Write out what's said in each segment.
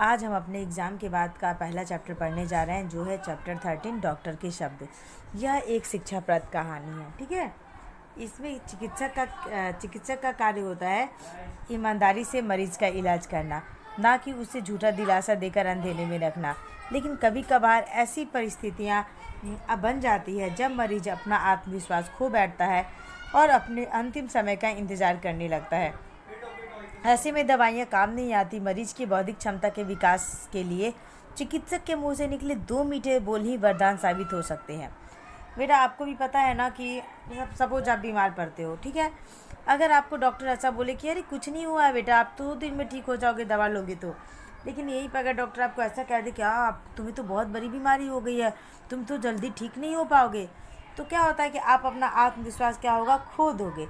आज हम अपने एग्ज़ाम के बाद का पहला चैप्टर पढ़ने जा रहे हैं, जो है चैप्टर 13 डॉक्टर के शब्द। यह एक शिक्षाप्रद कहानी है, ठीक है। इसमें चिकित्सक का कार्य होता है ईमानदारी से मरीज़ का इलाज करना, ना कि उसे झूठा दिलासा देकर अंधेरे में रखना। लेकिन कभी कभार ऐसी परिस्थितियाँ बन जाती है जब मरीज़ अपना आत्मविश्वास खो बैठता है और अपने अंतिम समय का इंतज़ार करने लगता है। ऐसे में दवाइयाँ काम नहीं आती। मरीज की बौद्धिक क्षमता के विकास के लिए चिकित्सक के मुंह से निकले 2 मीठे बोल ही वरदान साबित हो सकते हैं। बेटा, आपको भी पता है ना कि सपोज आप बीमार पड़ते हो, ठीक है। अगर आपको डॉक्टर ऐसा बोले कि अरे कुछ नहीं हुआ है बेटा, आप 2 दिन में ठीक हो जाओगे दवा लोगे तो, लेकिन यहीं पर अगर डॉक्टर आपको ऐसा कह दे कि आप तुम्हें तो बहुत बड़ी बीमारी हो गई है, तुम तो जल्दी ठीक नहीं हो पाओगे, तो क्या होता है कि आप अपना आत्मविश्वास क्या होगा, खो दोगे।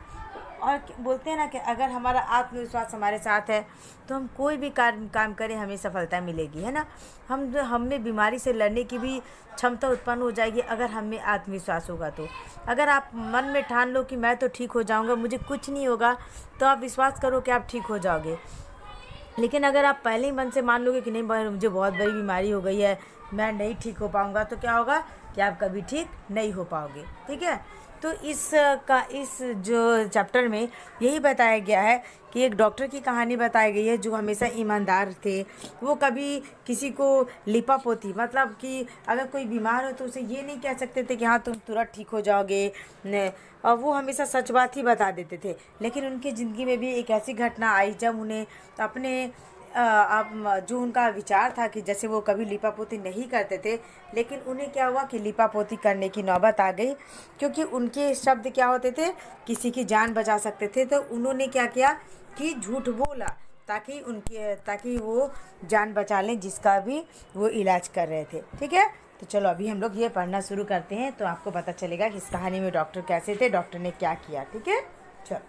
और बोलते हैं ना कि अगर हमारा आत्मविश्वास हमारे साथ है तो हम कोई भी काम करें हमें सफलता मिलेगी, है ना। हम में बीमारी से लड़ने की भी क्षमता उत्पन्न हो जाएगी अगर हम में आत्मविश्वास होगा तो। अगर आप मन में ठान लो कि मैं तो ठीक हो जाऊंगा, मुझे कुछ नहीं होगा, तो आप विश्वास करो कि आप ठीक हो जाओगे। लेकिन अगर आप पहले ही मन से मान लोगे कि नहीं मुझे बहुत बड़ी बीमारी हो गई है, मैं नहीं ठीक हो पाऊँगा, तो क्या होगा कि आप कभी ठीक नहीं हो पाओगे, ठीक है। तो इस जो चैप्टर में यही बताया गया है कि एक डॉक्टर की कहानी बताई गई है जो हमेशा ईमानदार थे। वो कभी किसी को लिपापोती, मतलब कि अगर कोई बीमार हो तो उसे ये नहीं कह सकते थे कि हाँ तुम तुरंत ठीक हो जाओगे, और वो हमेशा सच बात ही बता देते थे। लेकिन उनकी ज़िंदगी में भी एक ऐसी घटना आई जब उन्हें अपने जो उनका विचार था कि जैसे वो कभी लिपापोती नहीं करते थे, लेकिन उन्हें क्या हुआ कि लिपापोती करने की नौबत आ गई, क्योंकि उनके शब्द क्या होते थे, किसी की जान बचा सकते थे। तो उन्होंने क्या किया कि झूठ बोला ताकि वो जान बचा लें जिसका भी वो इलाज कर रहे थे, ठीक है। तो चलो अभी हम लोग ये पढ़ना शुरू करते हैं, तो आपको पता चलेगा कि इस कहानी में डॉक्टर कैसे थे, डॉक्टर ने क्या किया, ठीक है। चलो,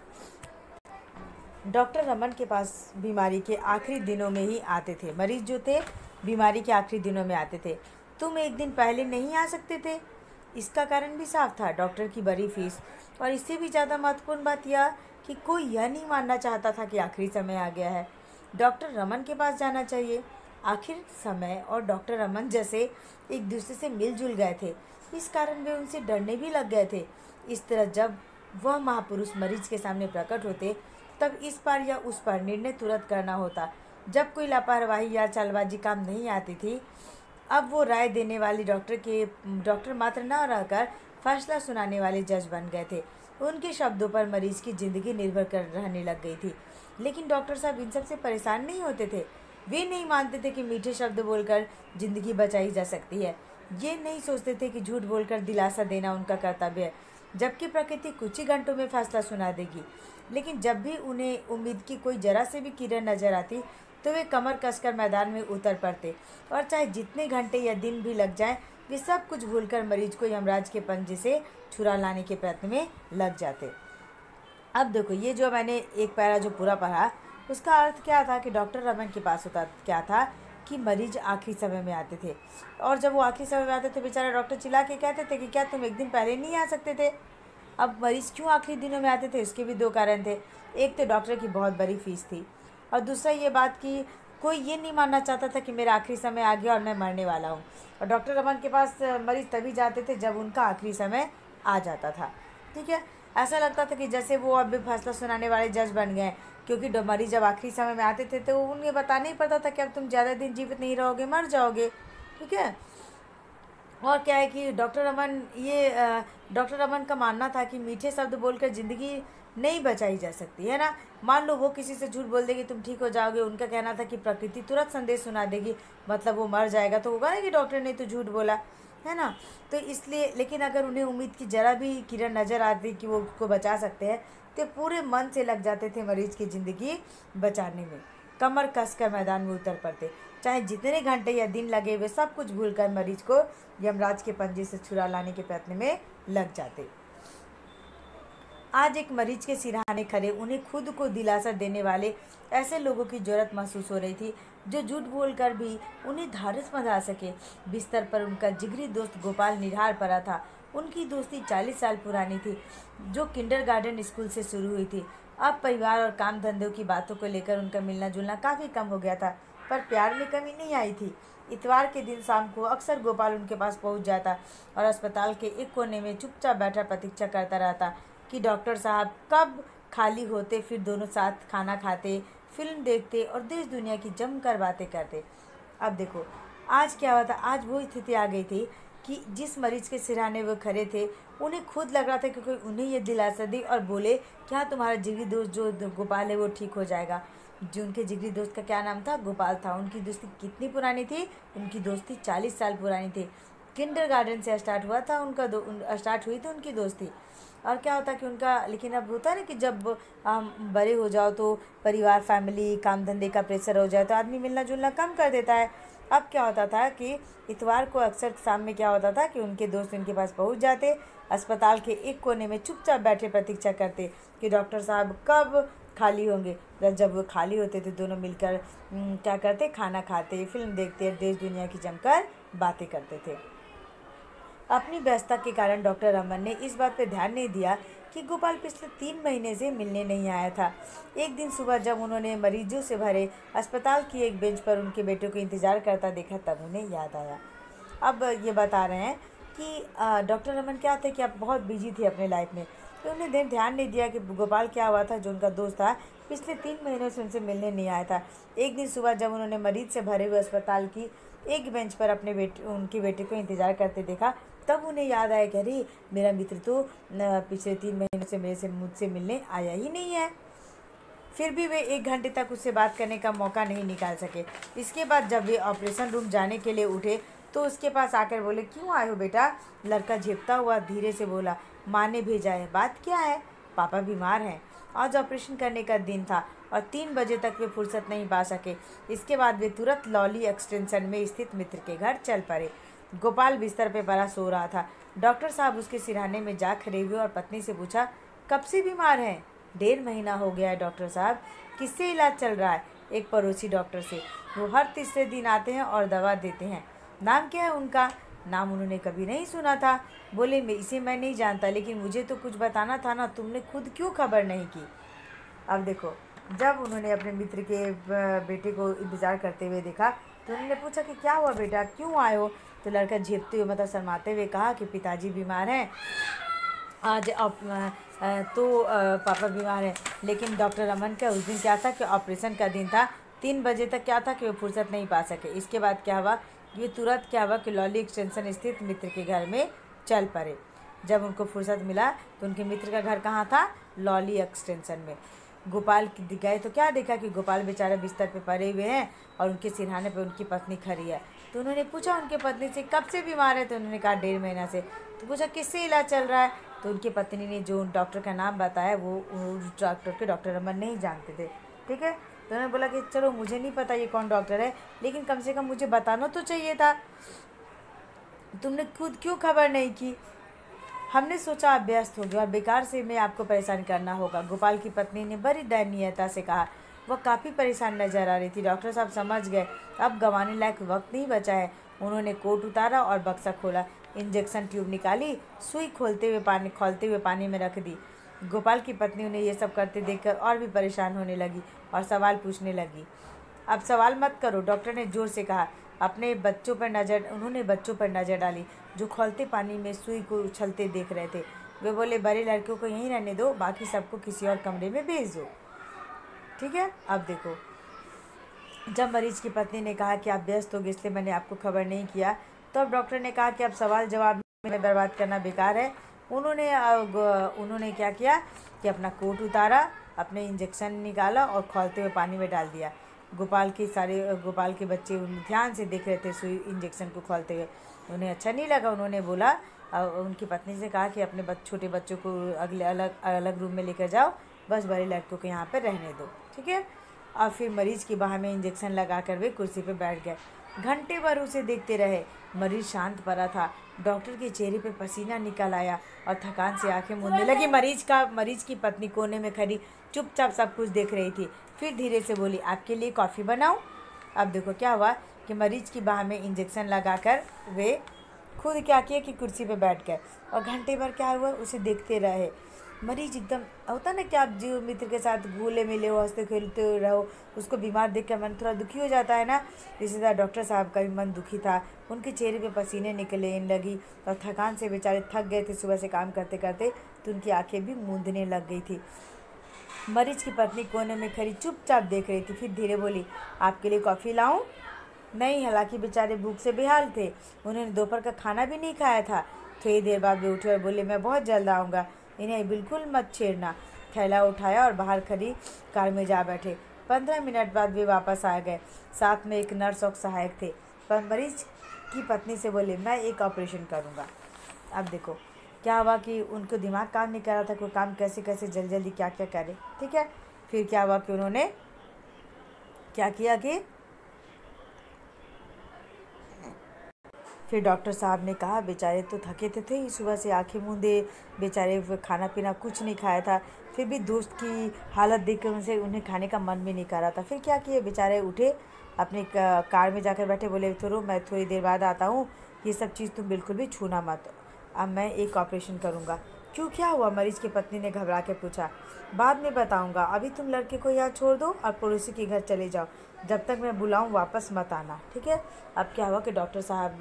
डॉक्टर रमन के पास बीमारी के आखिरी दिनों में ही आते थे। मरीज जो थे बीमारी के आखिरी दिनों में आते थे। तुम एक दिन पहले नहीं आ सकते थे। इसका कारण भी साफ था, डॉक्टर की बड़ी फीस। और इससे भी ज़्यादा महत्वपूर्ण बात यह कि कोई यह नहीं मानना चाहता था कि आखिरी समय आ गया है, डॉक्टर रमन के पास जाना चाहिए। आखिर समय और डॉक्टर रमन जैसे एक दूसरे से मिलजुल गए थे, इस कारण वे उनसे डरने भी लग गए थे। इस तरह जब वह महापुरुष मरीज के सामने प्रकट होते तब इस पार या उस पार निर्णय तुरंत करना होता। जब कोई लापरवाही या चालबाजी काम नहीं आती थी, अब वो राय देने वाली डॉक्टर मात्र न रहकर फैसला सुनाने वाले जज बन गए थे। उनके शब्दों पर मरीज की ज़िंदगी निर्भर कर रहने लग गई थी। लेकिन डॉक्टर साहब इन सब से परेशान नहीं होते थे। वे नहीं मानते थे कि मीठे शब्द बोलकर ज़िंदगी बचाई जा सकती है। ये नहीं सोचते थे कि झूठ बोलकर दिलासा देना उनका कर्तव्य है, जबकि प्रकृति कुछ ही घंटों में फैसला सुना देगी। लेकिन जब भी उन्हें उम्मीद की कोई जरा से भी किरण नजर आती तो वे कमर कसकर मैदान में उतर पड़ते, और चाहे जितने घंटे या दिन भी लग जाए, वे सब कुछ भूलकर मरीज को यमराज के पंजे से छुड़ा लाने के प्रयत्न में लग जाते। अब देखो, ये जो मैंने एक पैरा जो पूरा पढ़ा, उसका अर्थ क्या था कि डॉक्टर रमन के पास होता क्या था कि मरीज आखिरी समय में आते थे। और जब वो आखिरी समय में आते थे, बेचारा डॉक्टर चिल्ला के कहते थे कि क्या तुम एक दिन पहले नहीं आ सकते थे। अब मरीज़ क्यों आखिरी दिनों में आते थे, इसके भी 2 कारण थे। एक तो डॉक्टर की बहुत बड़ी फीस थी, और दूसरा ये बात कि कोई ये नहीं मानना चाहता था कि मेरा आखिरी समय आ गया और मैं मरने वाला हूँ। और डॉक्टर रमन के पास मरीज़ तभी जाते थे जब उनका आखिरी समय आ जाता था, ठीक है। ऐसा लगता था कि जैसे वो अब भी फैसला सुनाने वाले जज बन गए, क्योंकि मरीज जब आखिरी समय में आते थे तो उन्हें बताना ही पड़ता था कि अब तुम ज़्यादा दिन जीवित नहीं रहोगे, मर जाओगे, ठीक है। और क्या है कि डॉक्टर रमन का मानना था कि मीठे शब्द बोलकर ज़िंदगी नहीं बचाई जा सकती, है ना। मान लो वो किसी से झूठ बोल देगी तुम ठीक हो जाओगे, उनका कहना था कि प्रकृति तुरंत संदेश सुना देगी, मतलब वो मर जाएगा, तो होगा ना कि डॉक्टर ने तो झूठ बोला, है ना। तो इसलिए, लेकिन अगर उन्हें उम्मीद की जरा भी किरण नज़र आती कि वो उसको बचा सकते हैं, तो पूरे मन से लग जाते थे मरीज की ज़िंदगी बचाने में। कमर कसकर मैदान में उतर पड़ते, चाहे जितने घंटे या दिन लगे, वे सब कुछ भूलकर मरीज को यमराज के पंजे से छुड़ा लाने के प्रयत्न में लग जाते। आज एक मरीज के सिरहाने खड़े उन्हें खुद को दिलासा देने वाले ऐसे लोगों की जरूरत महसूस हो रही थी जो झूठ बोलकर भी उन्हें धारस बंधा सके। बिस्तर पर उनका जिगरी दोस्त गोपाल निढाल पड़ा था। उनकी दोस्ती 40 साल पुरानी थी, जो किंडरगार्टन स्कूल से शुरू हुई थी। अब परिवार और काम धंधों की बातों को लेकर उनका मिलना जुलना काफ़ी कम हो गया था। पर प्यार में कमी नहीं आई थी। इतवार के दिन शाम को अक्सर गोपाल उनके पास पहुंच जाता और अस्पताल के एक कोने में चुपचाप बैठा प्रतीक्षा करता रहता कि डॉक्टर साहब कब खाली होते। फिर दोनों साथ खाना खाते, फिल्म देखते और देश दुनिया की जमकर बातें करते। अब देखो आज क्या हुआ था। आज वो स्थिति आ गई थी कि जिस मरीज के सिरहाने वो खड़े थे, उन्हें खुद लग रहा था कि कोई उन्हें ये दिलासा दी और बोले क्या तुम्हारा जिगरी दोस्त जो गोपाल है वो ठीक हो जाएगा। जो उनके जिगरी दोस्त का क्या नाम था? गोपाल था। उनकी दोस्ती कितनी पुरानी थी? उनकी दोस्ती 40 साल पुरानी थी। किंडरगार्टन से स्टार्ट हुआ था स्टार्ट हुई थी उनकी दोस्ती। और क्या होता कि उनका, लेकिन अब होता है ना कि जब बड़े हो जाओ तो परिवार, फैमिली, काम धंधे का प्रेशर हो जाए तो आदमी मिलना जुलना कम कर देता है। अब क्या होता था कि इतवार को अक्सर शाम में क्या होता था कि उनके दोस्त उनके पास पहुंच जाते, अस्पताल के एक कोने में चुपचाप बैठे प्रतीक्षा करते कि डॉक्टर साहब कब खाली होंगे। जब वो खाली होते तो दोनों मिलकर क्या करते? खाना खाते, फिल्म देखते, देश दुनिया की जमकर बातें करते थे। अपनी व्यस्तता के कारण डॉक्टर रमन ने इस बात पर ध्यान नहीं दिया कि गोपाल पिछले 3 महीने से मिलने नहीं आया था। एक दिन सुबह जब उन्होंने मरीजों से भरे अस्पताल की एक बेंच पर उनके बेटे को इंतजार करता देखा, तब उन्हें याद आया। अब ये बता रहे हैं कि डॉक्टर रमन क्या थे कि आप बहुत बिजी थे अपने लाइफ में, तो उन्हें ध्यान नहीं दिया कि गोपाल क्या हुआ था। जो उनका दोस्त था पिछले 3 महीनों से उनसे मिलने नहीं आया था। एक दिन सुबह जब उन्होंने मरीज से भरे हुए अस्पताल की एक बेंच पर उनके बेटे को इंतजार करते देखा, तब उन्हें याद आया कि अरे मेरा मित्र तो पिछले 3 महीनों से मुझसे मिलने आया ही नहीं है। फिर भी वे 1 घंटे तक उससे बात करने का मौका नहीं निकाल सके। इसके बाद जब वे ऑपरेशन रूम जाने के लिए उठे तो उसके पास आकर बोले, क्यों आए हो बेटा? लड़का झेपता हुआ धीरे से बोला, माँ ने भेजा है। बात क्या है? पापा बीमार हैं। आज ऑपरेशन करने का दिन था और 3 बजे तक वे फुर्सत नहीं पा सके। इसके बाद वे तुरंत लॉली एक्सटेंशन में स्थित मित्र के घर चल पड़े। गोपाल बिस्तर पे पड़ा सो रहा था। डॉक्टर साहब उसके सिरहाने में जा खड़े हुए और पत्नी से पूछा, कब से बीमार हैं? 1.5 महीना हो गया है डॉक्टर साहब। किससे इलाज चल रहा है? एक पड़ोसी डॉक्टर से। वो हर तीसरे दिन आते हैं और दवा देते हैं। नाम क्या है उनका? नाम उन्होंने कभी नहीं सुना था। बोले, इसे मैं नहीं जानता, लेकिन मुझे तो कुछ बताना था ना, तुमने खुद क्यों खबर नहीं की? अब देखो जब उन्होंने अपने मित्र के बेटे को इंतज़ार करते हुए देखा तो उन्होंने पूछा कि क्या हुआ बेटा, क्यों आए हो? तो लड़का झेपते हुए मतलब शर्माते हुए कहा कि पिताजी बीमार हैं आज। पापा बीमार हैं। लेकिन डॉक्टर रमन का उस दिन क्या था कि ऑपरेशन का दिन था। 3 बजे तक क्या था कि वो फुर्सत नहीं पा सके। इसके बाद क्या हुआ, ये तुरंत क्या हुआ कि लॉली एक्सटेंशन स्थित मित्र के घर में चल पड़े। जब उनको फुर्सत मिला तो उनके मित्र का घर कहाँ था? लॉली एक्सटेंशन में। गोपाल गए तो क्या देखा कि गोपाल बेचारा बिस्तर पे पड़े हुए हैं और उनके सिरहाने पे उनकी पत्नी खड़ी है। तो उन्होंने पूछा उनके पत्नी से, कब से बीमार है? तो उन्होंने कहा 1.5 महीना से। तो पूछा किससे इलाज चल रहा है? तो उनकी पत्नी ने जो डॉक्टर का नाम बताया वो डॉक्टर रमन नहीं जानते थे। ठीक है, तो उन्होंने बोला कि चलो मुझे नहीं पता ये कौन डॉक्टर है, लेकिन कम से कम मुझे बताना तो चाहिए था, तुमने खुद क्यों खबर नहीं की? हमने सोचा आप व्यस्त हो गए और बेकार से मैं आपको परेशान करना होगा। गोपाल की पत्नी ने बड़ी दयनीयता से कहा। वह काफ़ी परेशान नजर आ रही थी। डॉक्टर साहब समझ गए अब गंवाने लायक वक्त नहीं बचा है। उन्होंने कोट उतारा और बक्सा खोला, इंजेक्शन ट्यूब निकाली, सुई खोलते हुए पानी में रख दी। गोपाल की पत्नी उन्हें ये सब करते देखकर और भी परेशान होने लगी और सवाल पूछने लगी। अब सवाल मत करो, डॉक्टर ने जोर से कहा। उन्होंने बच्चों पर नज़र डाली जो खौलते पानी में सुई को उछलते देख रहे थे। वे बोले, बड़े लड़कियों को यहीं रहने दो, बाकी सबको किसी और कमरे में भेज दो। ठीक है, अब देखो जब मरीज की पत्नी ने कहा कि आप व्यस्त हो गए इसलिए मैंने आपको खबर नहीं किया, तो अब डॉक्टर ने कहा कि अब सवाल जवाब में बर्बाद करना बेकार है। उन्होंने क्या किया कि अपना कोट उतारा, अपने इंजेक्शन निकाला और खौलते हुए पानी में डाल दिया। गोपाल के बच्चे ध्यान से देख रहे थे सुई इंजेक्शन को खोलते हुए। उन्हें अच्छा नहीं लगा। उन्होंने बोला, उनकी पत्नी से कहा कि अपने छोटे बच्चों को अगले अलग रूम में लेकर जाओ, बस बड़े लड़कों को यहाँ पर रहने दो। ठीक है, और फिर मरीज की बाह में इंजेक्शन लगाकर वे कुर्सी पर बैठ गए। घंटे भर उसे देखते रहे। मरीज शांत पड़ा था। डॉक्टर के चेहरे पे पसीना निकल आया और थकान से आंखें मूंदने लगी। मरीज की पत्नी कोने में खड़ी चुपचाप सब कुछ देख रही थी। फिर धीरे से बोली, आपके लिए कॉफ़ी बनाऊं? अब देखो क्या हुआ कि मरीज की बाह में इंजेक्शन लगाकर वे खुद क्या किए कि कुर्सी पे बैठ गए और घंटे भर क्या हुआ उसे देखते रहे। मरीज एकदम होता ना कि आप जीव मित्र के साथ घुले मिले हो, हंसते खेलते रहो, उसको बीमार देख कर मन थोड़ा दुखी हो जाता है ना। इसी तरह डॉक्टर साहब का भी मन दुखी था। उनके चेहरे पे पसीने निकलने लगी और थकान से बेचारे थक गए थे सुबह से काम करते करते, तो उनकी आंखें भी मूंदने लग गई थी। मरीज की पत्नी कोने में खड़ी चुपचाप देख रही थी, फिर धीरे बोली, आपके लिए कॉफ़ी लाऊं? नहीं, हालांकि बेचारे भूख से बेहाल थे, उन्होंने दोपहर का खाना भी नहीं खाया था। थोड़ी देर बाद वे उठे और बोले, मैं बहुत जल्द आऊँगा, इन्हें बिल्कुल मत छेड़ना। थैला उठाया और बाहर खड़ी कार में जा बैठे। 15 मिनट बाद वे वापस आ गए, साथ में एक नर्स और सहायक थे। पर मरीज की पत्नी से बोले, मैं एक ऑपरेशन करूँगा। अब देखो क्या हुआ कि उनको दिमाग काम नहीं कर रहा था, कोई काम कैसे कैसे जल्दी जल्दी क्या क्या करे, ठीक है। फिर क्या हुआ कि उन्होंने क्या किया कि फिर डॉक्टर साहब ने कहा, बेचारे तो थके थे सुबह से, आंखें मूंदे बेचारे, खाना पीना कुछ नहीं खाया था, फिर भी दोस्त की हालत देखकर उनसे उन्हें खाने का मन भी नहीं कर रहा था। फिर क्या किए, बेचारे उठे, अपने कार में जाकर बैठे, बोले छोड़ो मैं थोड़ी देर बाद आता हूँ, ये सब चीज़ तुम बिल्कुल भी छूना मत, अब मैं एक ऑपरेशन करूँगा। क्यों, क्या हुआ, मरीज की पत्नी ने घबरा के पूछा। बाद में बताऊँगा, अभी तुम लड़के को यहाँ छोड़ दो और पड़ोसी के घर चले जाओ, जब तक मैं बुलाऊँ वापस मत आना, ठीक है। अब क्या हुआ कि डॉक्टर साहब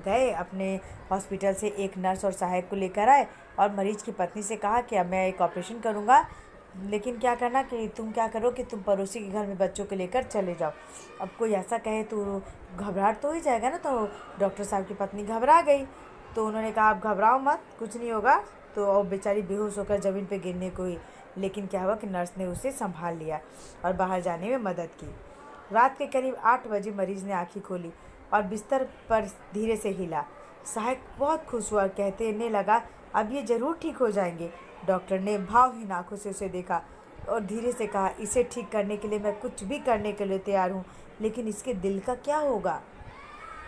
गए अपने हॉस्पिटल से, एक नर्स और सहायक को लेकर आए और मरीज की पत्नी से कहा कि अब मैं एक ऑपरेशन करूँगा, लेकिन क्या करना कि तुम क्या करो कि तुम पड़ोसी के घर में बच्चों को लेकर चले जाओ। अब कोई ऐसा कहे तो घबराहट तो ही जाएगा ना, तो डॉक्टर साहब की पत्नी घबरा गई, तो उन्होंने कहा आप घबराओ मत, कुछ नहीं होगा। तो और बेचारी बेहोश होकर ज़मीन पे गिरने को ही, लेकिन क्या हुआ कि नर्स ने उसे संभाल लिया और बाहर जाने में मदद की। रात के करीब 8 बजे मरीज ने आँखें खोली और बिस्तर पर धीरे से हिला। सहायक बहुत खुश हुआ, कहने लगा, अब ये ज़रूर ठीक हो जाएंगे। डॉक्टर ने भावहीन आंखों से उसे देखा और धीरे से कहा, इसे ठीक करने के लिए मैं कुछ भी करने के लिए तैयार हूँ, लेकिन इसके दिल का क्या होगा।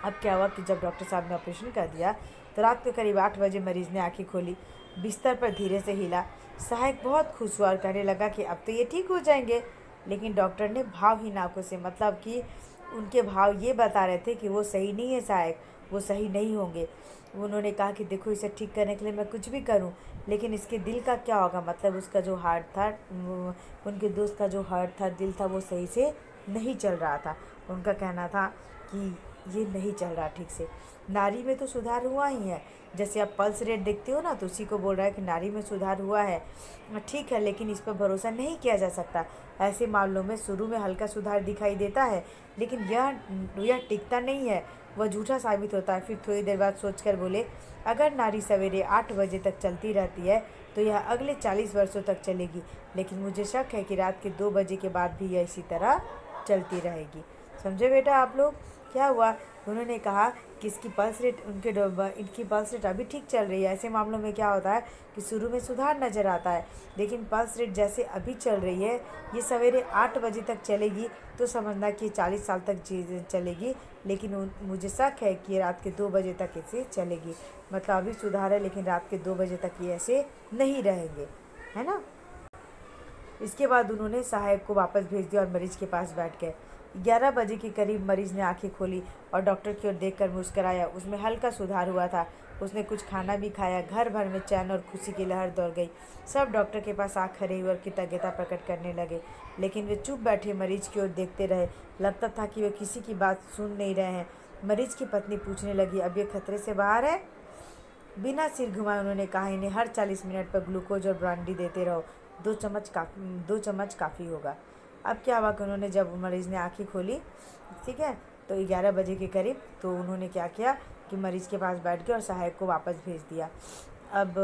अब क्या हुआ कि जब डॉक्टर साहब ने ऑपरेशन कर दिया तो रात के करीब 8 बजे मरीज़ ने आंखें खोली, बिस्तर पर धीरे से हिला। सहायक बहुत खुश हुआ और कहने लगा कि अब तो ये ठीक हो जाएंगे, लेकिन डॉक्टर ने भावहीन आंखों से, मतलब कि उनके भाव ये बता रहे थे कि वो सही नहीं है सहायक, वो सही नहीं होंगे। उन्होंने कहा कि देखो इसे ठीक करने के लिए मैं कुछ भी करूं, लेकिन इसके दिल का क्या होगा, मतलब उसका जो हार्ट था, उनके दोस्त का जो हार्ट था, दिल था, वो सही से नहीं चल रहा था। उनका कहना था कि ये नहीं चल रहा ठीक से। नारी में तो सुधार हुआ ही है, जैसे आप पल्स रेट देखते हो ना, तो उसी को बोल रहा है कि नारी में सुधार हुआ है, ठीक है, लेकिन इस पर भरोसा नहीं किया जा सकता। ऐसे मामलों में शुरू में हल्का सुधार दिखाई देता है, लेकिन यह टिकता नहीं है, वह झूठा साबित होता है। फिर थोड़ी देर बाद सोचकर बोले, अगर नारी सवेरे 8 बजे तक चलती रहती है तो यह अगले 40 वर्षों तक चलेगी, लेकिन मुझे शक है कि रात के 2 बजे के बाद भी यह इसी तरह चलती रहेगी। समझे बेटा आप लोग क्या हुआ। उन्होंने कहा कि इसकी पल्स रेट इनकी पल्स रेट अभी ठीक चल रही है। ऐसे मामलों में क्या होता है कि शुरू में सुधार नज़र आता है, लेकिन पल्स रेट जैसे अभी चल रही है, ये सवेरे 8 बजे तक चलेगी तो समझना कि 40 साल तक चलेगी, लेकिन मुझे शक है कि ये रात के 2 बजे तक ऐसे चलेगी। मतलब अभी सुधार है, लेकिन रात के 2 बजे तक ये ऐसे नहीं रहेंगे, है ना। इसके बाद उन्होंने सहायक को वापस भेज दिया और मरीज के पास बैठ गए। 11 बजे के करीब मरीज ने आंखें खोली और डॉक्टर की ओर देखकर मुस्कराया। उसमें हल्का सुधार हुआ था, उसने कुछ खाना भी खाया। घर भर में चैन और खुशी की लहर दौड़ गई। सब डॉक्टर के पास आँख खड़े हुए और कृतज्ञता प्रकट करने लगे, लेकिन वे चुप बैठे मरीज की ओर देखते रहे। लगता था कि वे किसी की बात सुन नहीं रहे हैं। मरीज की पत्नी पूछने लगी, अब ये खतरे से बाहर है। बिना सिर घुमाए उन्होंने कहा, इन्हें हर 40 मिनट पर ग्लूकोज और ब्रांडी देते रहो, 2 चम्मच काफ़ी होगा। अब क्या हुआ कि उन्होंने, जब मरीज़ ने आंखें खोली, ठीक है, तो 11 बजे के करीब, तो उन्होंने क्या किया कि मरीज़ के पास बैठ गए और सहायक को वापस भेज दिया। अब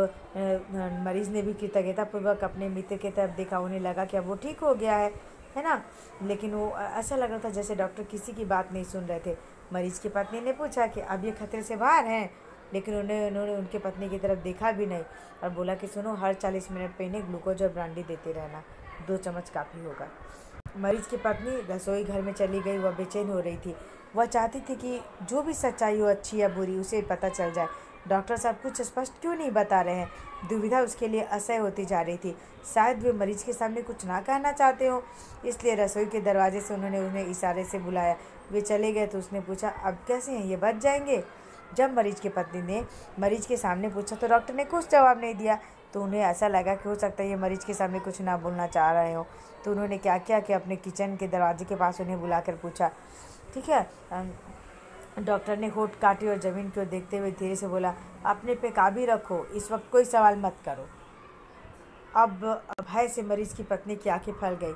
मरीज़ ने भी कृतज्ञतापूर्वक अपने मित्र की तरफ देखा। उन्हें लगा कि अब वो ठीक हो गया है ना, लेकिन वो ऐसा लग रहा था जैसे डॉक्टर किसी की बात नहीं सुन रहे थे। मरीज़ की पत्नी ने पूछा कि अब ये खतरे से बाहर हैं, लेकिन उन्होंने उनके पत्नी की तरफ देखा भी नहीं और बोला कि सुनो, हर 40 मिनट पे इन्हें ग्लूकोज और ब्रांडी देते रहना, 2 चम्मच काफ़ी होगा। मरीज की पत्नी रसोई घर में चली गई। वह बेचैन हो रही थी। वह चाहती थी कि जो भी सच्चाई हो, अच्छी या बुरी, उसे पता चल जाए। डॉक्टर साहब कुछ स्पष्ट क्यों नहीं बता रहे हैं। दुविधा उसके लिए असह्य होती जा रही थी। शायद वे मरीज के सामने कुछ ना कहना चाहते हो, इसलिए रसोई के दरवाजे से उन्होंने उन्हें इशारे से बुलाया। वे चले गए तो उसने पूछा, अब कैसे हैं, ये बच जाएंगे। जब मरीज की पत्नी ने मरीज के सामने पूछा तो डॉक्टर ने कुछ जवाब नहीं दिया। तो उन्हें ऐसा लगा कि हो सकता है ये मरीज के सामने कुछ ना बोलना चाह रहे हो। तो उन्होंने क्या किया कि अपने किचन के दरवाजे के पास उन्हें बुलाकर पूछा, ठीक है। डॉक्टर ने होठ काटे और ज़मीन की ओर देखते हुए धीरे से बोला, अपने पे काबू रखो, इस वक्त कोई सवाल मत करो। अब भय से मरीज की पत्नी की आंखें फैल गई।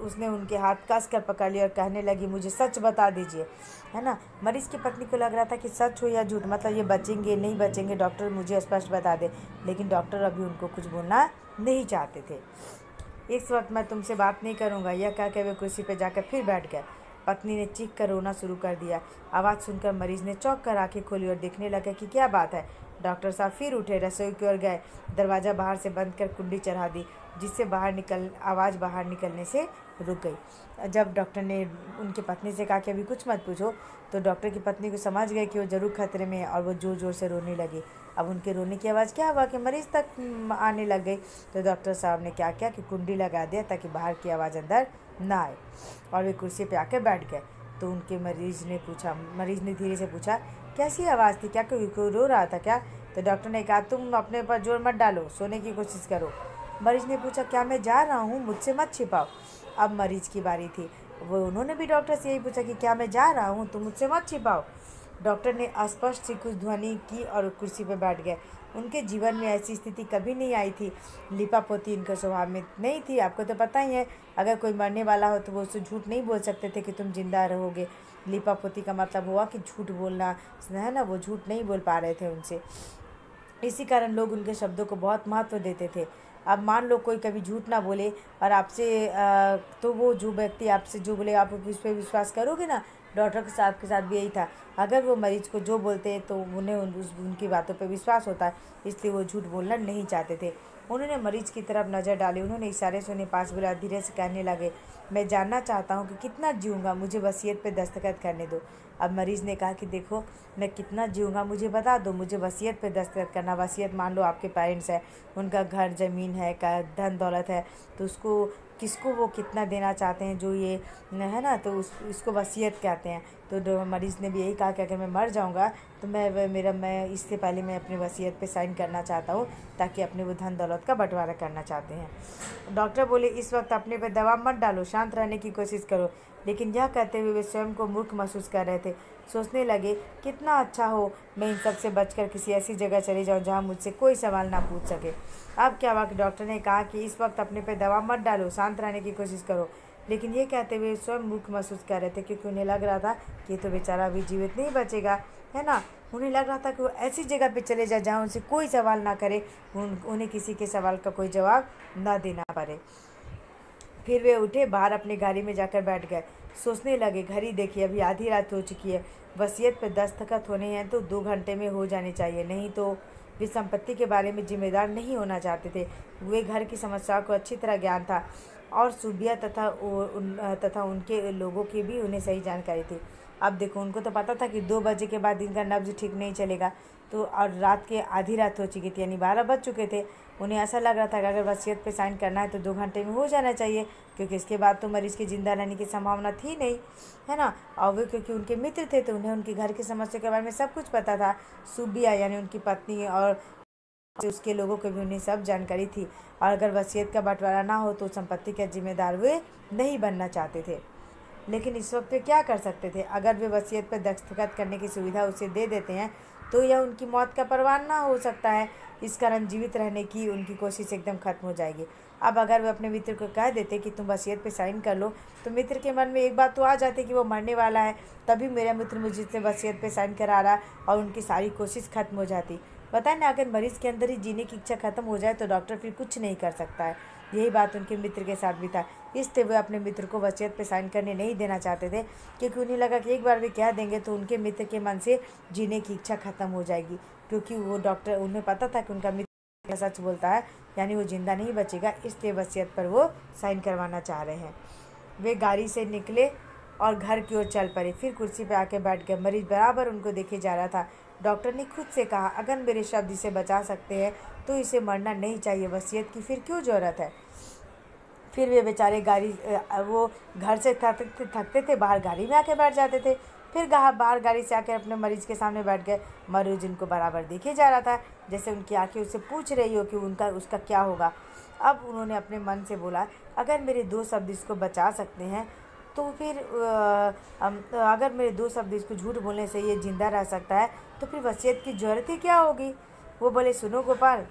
उसने उनके हाथ कस कर पकड़ लिया और कहने लगी, मुझे सच बता दीजिए, है ना। मरीज की पत्नी को लग रहा था कि सच हो या झूठ, मतलब ये बचेंगे नहीं बचेंगे, डॉक्टर मुझे स्पष्ट बता दे। लेकिन डॉक्टर अभी उनको कुछ बोलना नहीं चाहते थे। इस वक्त मैं तुमसे बात नहीं करूँगा, यह कहकर वे कुर्सी पर जाकर फिर बैठ गए। पत्नी ने चीख कर रोना शुरू कर दिया। आवाज़ सुनकर मरीज ने चौंक कर आंखें खोली और देखने लगा कि क्या बात है। डॉक्टर साहब फिर उठे, रसोई की ओर गए, दरवाज़ा बाहर से बंद कर कुंडी चढ़ा दी, जिससे आवाज़ बाहर निकलने से रुक गई। जब डॉक्टर ने उनकी पत्नी से कहा कि अभी कुछ मत पूछो, तो डॉक्टर की पत्नी को समझ गए कि वो ज़रूर खतरे में है और वो ज़ोर ज़ोर से रोने लगी। अब उनके रोने की आवाज़ क्या हुआ कि मरीज़ तक आने लग गई। तो डॉक्टर साहब ने क्या किया कि कुंडी लगा दिया ताकि बाहर की आवाज़ अंदर ना आए, और वे कुर्सी पे आकर बैठ गए। तो उनके मरीज़ ने धीरे से पूछा, कैसी आवाज़ थी, क्या कोई रो रहा था क्या। तो डॉक्टर ने कहा, तुम अपने पर जोर मत डालो, सोने की कोशिश करो। मरीज़ ने पूछा, क्या मैं जा रहा हूँ, मुझसे मत छिपाओ। अब मरीज़ की बारी थी, उन्होंने भी डॉक्टर से यही पूछा कि क्या मैं जा रहा हूँ, तुम मुझसे मत छिपाओ। डॉक्टर ने अस्पष्ट सी कुछ ध्वनि की और कुर्सी पर बैठ गए। उनके जीवन में ऐसी स्थिति कभी नहीं आई थी। लिपापोती इनके स्वभाव में नहीं थी। आपको तो पता ही है, अगर कोई मरने वाला हो तो वो उससे झूठ नहीं बोल सकते थे कि तुम जिंदा रहोगे। लिपापोती का मतलब हुआ कि झूठ बोलना, है ना, वो झूठ नहीं बोल पा रहे थे उनसे। इसी कारण लोग उनके शब्दों को बहुत महत्व देते थे। अब मान लो कोई कभी झूठ ना बोले और आपसे तो वो जो व्यक्ति आपसे जो बोले आप उस पर विश्वास करोगे ना। डॉक्टर के साथ भी यही था। अगर वो मरीज़ को जो बोलते हैं तो उन्हें उनकी बातों पर विश्वास होता है, इसलिए वो झूठ बोलना नहीं चाहते थे। उन्होंने मरीज़ की तरफ नज़र डाली, उन्होंने इशारे से उन्हें पास बुलाया, धीरे से कहने लगे, मैं जानना चाहता हूँ कि कितना जीऊँगा, मुझे वसीयत पे दस्तखत करने दो। अब मरीज़ ने कहा कि देखो, मैं कितना जीऊँगा मुझे बता दो, मुझे वसीयत पे दस्तखत करना। वसीयत मान लो आपके पेरेंट्स है, उनका घर ज़मीन है, का धन दौलत है, तो उसको किसको वो कितना देना चाहते हैं, जो ये है ना, तो इसको वसीयत कहते हैं। तो मरीज़ ने भी यही कहा कि अगर मैं मर जाऊंगा तो मैं इससे पहले मैं अपनी वसीयत पे साइन करना चाहता हूँ, ताकि अपने वो धन दौलत का बंटवारा करना चाहते हैं। डॉक्टर बोले, इस वक्त अपने पे दबाव मत डालो, शांत रहने की कोशिश करो। लेकिन यह कहते हुए वे स्वयं को मूर्ख महसूस कर रहे थे। सोचने लगे, कितना अच्छा हो मैं इन सब से बचकर किसी ऐसी जगह चले जाऊँ जहाँ मुझसे कोई सवाल ना पूछ सके। अब क्या हुआ कि डॉक्टर ने कहा कि इस वक्त अपने पे दबाव मत डालो, शांत रहने की कोशिश करो। लेकिन ये कहते हुए स्वयं मूर्ख महसूस कर रहे थे, क्योंकि उन्हें लग रहा था कि ये तो बेचारा अभी जीवित नहीं बचेगा, है ना। उन्हें लग रहा था कि वो ऐसी जगह पे चले जाए जहाँ उनसे कोई सवाल ना करे, उन्हें किसी के सवाल का कोई जवाब ना देना पड़े। फिर वे उठे, बाहर अपनी गाड़ी में जाकर बैठ गए। सोचने लगे, घड़ी देखिए, अभी आधी रात हो चुकी है, वसीयत पर दस्तखत होने हैं तो 2 घंटे में हो जाने चाहिए, नहीं तो वे संपत्ति के बारे में जिम्मेदार नहीं होना चाहते थे। वे घर की समस्याओं को अच्छी तरह ज्ञान था और सूबिया तथा उनके लोगों की भी उन्हें सही जानकारी थी। अब देखो, उनको तो पता था कि 2 बजे के बाद इनका नब्ज ठीक नहीं चलेगा, तो और रात के आधी रात हो चुकी थी, यानी 12 बज चुके थे। उन्हें ऐसा लग रहा था कि अगर वसीयत पे साइन करना है तो 2 घंटे में हो जाना चाहिए, क्योंकि इसके बाद तो मरीज़ के ज़िंदा रहने की संभावना थी नहीं, है ना। और वे क्योंकि उनके मित्र थे तो उन्हें उनके घर की समस्या के बारे में सब कुछ पता था। सूबिया यानी उनकी पत्नी और उसके लोगों को भी उन्हें सब जानकारी थी, और अगर वसीयत का बंटवारा ना हो तो संपत्ति के जिम्मेदार वे नहीं बनना चाहते थे। लेकिन इस वक्त वे क्या कर सकते थे। अगर वे वसीयत पर दस्तखत करने की सुविधा उसे दे देते हैं तो यह उनकी मौत का परवाना हो सकता है। इस कारण जीवित रहने की उनकी कोशिश एकदम खत्म हो जाएगी। अब अगर वे अपने मित्र को कह देते कि तुम वसीयत पे साइन कर लो, तो मित्र के मन में एक बात तो आ जाती कि वो मरने वाला है, तभी मेरा मित्र मुझसे वसीयत पे साइन करा रहा, और उनकी सारी कोशिश खत्म हो जाती। पता ना, अगर मरीज़ के अंदर ही जीने की इच्छा खत्म हो जाए तो डॉक्टर फिर कुछ नहीं कर सकता है। यही बात उनके मित्र के साथ भी था। इसलिए वे अपने मित्र को वसीयत पे साइन करने नहीं देना चाहते थे, क्योंकि उन्हें लगा कि एक बार वे कह देंगे तो उनके मित्र के मन से जीने की इच्छा खत्म हो जाएगी, क्योंकि वो डॉक्टर, उन्हें पता था कि उनका मित्र सच बोलता है, यानी वो जिंदा नहीं बचेगा, इसलिए वसीयत पर वो साइन करवाना चाह रहे हैं। वे गाड़ी से निकले और घर की ओर चल पड़े। फिर कुर्सी पर आके बैठ गए। मरीज बराबर उनको देखे जा रहा था। डॉक्टर ने खुद से कहा, अगर मेरे शब्द इसे बचा सकते हैं तो इसे मरना नहीं चाहिए, वसीयत की फिर क्यों ज़रूरत है। फिर वे बेचारे वो घर से थकते थे, बाहर गाड़ी में आके बैठ जाते थे। फिर बाहर गाड़ी से आकर अपने मरीज़ के सामने बैठ गए। मरीज उनको बराबर देखे जा रहा था, जैसे उनकी आंखें उससे पूछ रही हो कि उसका क्या होगा। अब उन्होंने अपने मन से बोला, अगर मेरे 2 शब्द इसको बचा सकते हैं तो फिर अगर मेरे 2 शब्द इसको झूठ बोलने से ये ज़िंदा रह सकता है तो फिर वसीयत की ज़रूरत ही क्या होगी। वो बोले, सुनो गोपाल,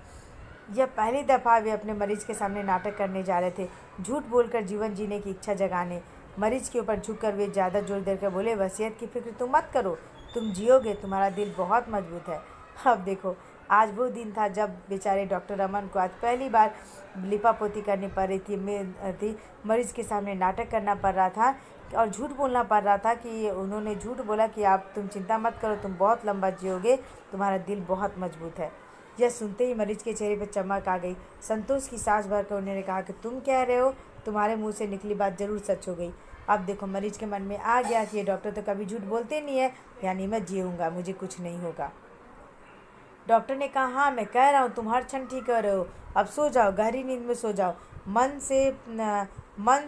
यह पहली दफ़ा वे अपने मरीज़ के सामने नाटक करने जा रहे थे, झूठ बोलकर जीवन जीने की इच्छा जगाने। मरीज़ के ऊपर झुककर वे ज़्यादा जोर देकर बोले, वसीयत की फिक्र तुम मत करो, तुम जियोगे, तुम्हारा दिल बहुत मजबूत है। अब देखो, आज वो दिन था जब बेचारे डॉक्टर रमन को आज पहली बार लिपापोती करनी पड़ रही थी। मरीज़ के सामने नाटक करना पड़ रहा था और झूठ बोलना पड़ रहा था कि उन्होंने झूठ बोला कि तुम चिंता मत करो, तुम बहुत लंबा जियोगे, तुम्हारा दिल बहुत मजबूत है। यह सुनते ही मरीज के चेहरे पर चमक आ गई। संतोष की सांस भरकर उन्होंने कहा कि तुम कह रहे हो, तुम्हारे मुंह से निकली बात जरूर सच हो गई। अब देखो, मरीज के मन में आ गया कि ये डॉक्टर तो कभी झूठ बोलते नहीं है, यानी मैं जीऊँगा, मुझे कुछ नहीं होगा। डॉक्टर ने कहा, हाँ मैं कह रहा हूँ, तुम हर क्षण ठीक कर रहे हो, अब सो जाओ, गहरी नींद में सो जाओ, मन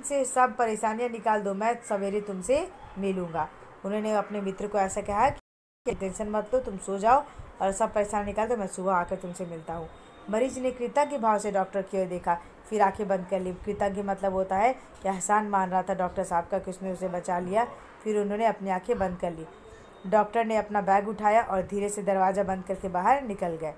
से सब परेशानियाँ निकाल दो, मैं सवेरे तुमसे मिलूँगा। उन्होंने अपने मित्र को ऐसा कहा कि टेंशन मत लो, तुम सो जाओ और सब परेशानी निकाल दो, मैं सुबह आकर तुमसे मिलता हूँ। मरीज ने कृतज्ञ भाव से डॉक्टर की ओर देखा, फिर आंखें बंद कर ली। कृतज्ञ मतलब होता है कि एहसान मान रहा था डॉक्टर साहब का कि उसने उसे बचा लिया। फिर उन्होंने अपनी आंखें बंद कर ली। डॉक्टर ने अपना बैग उठाया और धीरे से दरवाज़ा बंद करके बाहर निकल गए।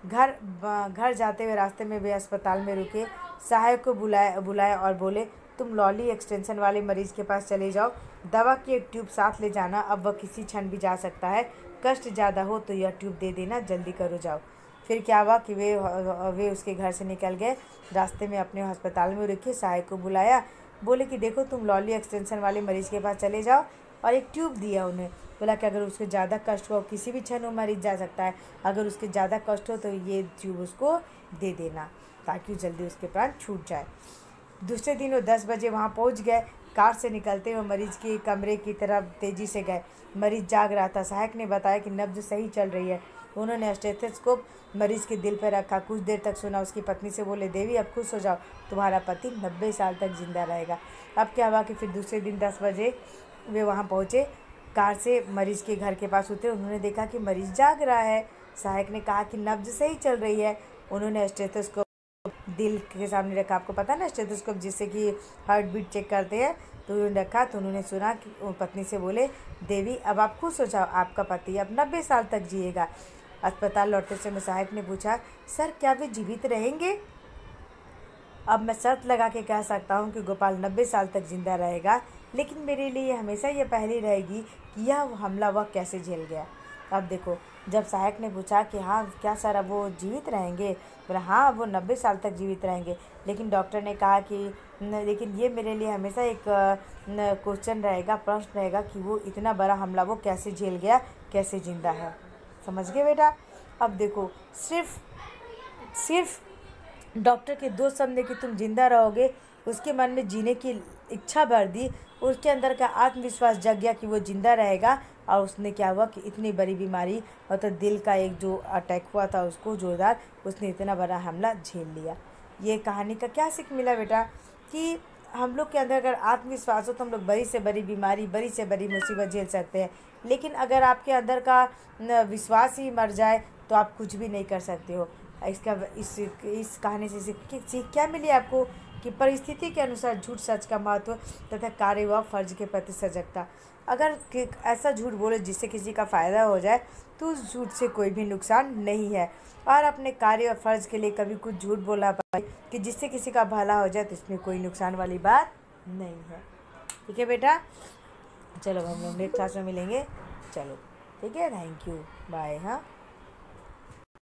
घर जाते हुए रास्ते में वे अस्पताल में रुके। सहायक को बुलाया और बोले, तुम लॉली एक्सटेंशन वाले मरीज़ के पास चले जाओ, दवा की एक ट्यूब साथ ले जाना, अब वह किसी क्षण भी जा सकता है, कष्ट ज़्यादा हो तो यह ट्यूब दे देना, जल्दी करो जाओ। फिर क्या हुआ कि वे उसके घर से निकल गए। रास्ते में अपने अस्पताल में रुके, सहायक को बुलाया, बोले कि देखो तुम लॉली एक्सटेंशन वाले मरीज़ के पास चले जाओ, और एक ट्यूब दिया उन्हें। बोला कि अगर उसके ज़्यादा कष्ट हो, किसी भी क्षण वो मरीज जा सकता है, अगर उसके ज़्यादा कष्ट हो तो ये ट्यूब उसको दे देना, ताकि जल्दी उसके प्राण छूट जाए। दूसरे दिन वो 10 बजे वहाँ पहुँच गए। कार से निकलते हुए मरीज के कमरे की तरफ तेज़ी से गए। मरीज जाग रहा था। सहायक ने बताया कि नब्ज सही चल रही है। उन्होंने स्टेथोस्कोप मरीज के दिल पर रखा। कुछ देर तक सुना। उसकी पत्नी से बोले, देवी अब खुश हो जाओ, तुम्हारा पति 90 साल तक जिंदा रहेगा। अब क्या हुआ कि फिर दूसरे दिन 10 बजे वे वहाँ पहुँचे। कार से मरीज के घर के पास उतरे। उन्होंने देखा कि मरीज जाग रहा है। सहायक ने कहा कि नब्ज सही चल रही है। उन्होंने स्टेथोस्कोप दिल के सामने रखा। आपको पता ना स्टेथोस्कोप जिससे कि हार्ट बीट चेक करते हैं, तो उन्होंने रखा। तो उन्होंने सुना कि पत्नी से बोले, देवी अब आप खुश हो जाओ, आपका पति अब 90 साल तक जिएगा। अस्पताल लौटते समय सहायक ने पूछा, सर क्या वे जीवित रहेंगे? अब मैं शर्त लगा के कह सकता हूँ कि गोपाल 90 साल तक जिंदा रहेगा, लेकिन मेरे लिए हमेशा ये पहली रहेगी कि यह हमला वह कैसे झेल गया। अब देखो, जब सहायक ने पूछा कि हाँ क्या सर अब वो जीवित रहेंगे, बोला हाँ वो 90 साल तक जीवित रहेंगे, लेकिन डॉक्टर ने कहा कि लेकिन ये मेरे लिए हमेशा एक क्वेश्चन रहेगा, प्रश्न रहेगा कि वो इतना बड़ा हमला वो कैसे झेल गया, कैसे जिंदा है। समझ गए बेटा? अब देखो, सिर्फ डॉक्टर के 2 शब्द ने कि तुम जिंदा रहोगे, उसके मन में जीने की इच्छा भर दी। उसके अंदर का आत्मविश्वास जग गया कि वो जिंदा रहेगा। और उसने क्या हुआ कि इतनी बड़ी बीमारी और तो दिल का एक जो अटैक हुआ था उसको जोरदार, उसने इतना बड़ा हमला झेल लिया। ये कहानी का क्या सीख मिला बेटा? कि हम लोग के अंदर अगर आत्मविश्वास हो तो हम लोग बड़ी से बड़ी बीमारी, बड़ी से बड़ी मुसीबत झेल सकते हैं। लेकिन अगर आपके अंदर का विश्वास ही मर जाए तो आप कुछ भी नहीं कर सकते हो। इस कहानी से सीख क्या मिली आपको? कि परिस्थिति के अनुसार झूठ सच का महत्व तथा कार्य व फर्ज के प्रति सजगता। अगर ऐसा झूठ बोले जिससे किसी का फ़ायदा हो जाए तो उस झूठ से कोई भी नुकसान नहीं है। और अपने कार्य और फर्ज के लिए कभी कुछ झूठ बोलना पाए कि जिससे किसी का भला हो जाए तो इसमें कोई नुकसान वाली बात नहीं है। ठीक है बेटा? चलो हम लोग नेक्स्ट क्लास में मिलेंगे। चलो ठीक है, थैंक यू, बाय। हाँ।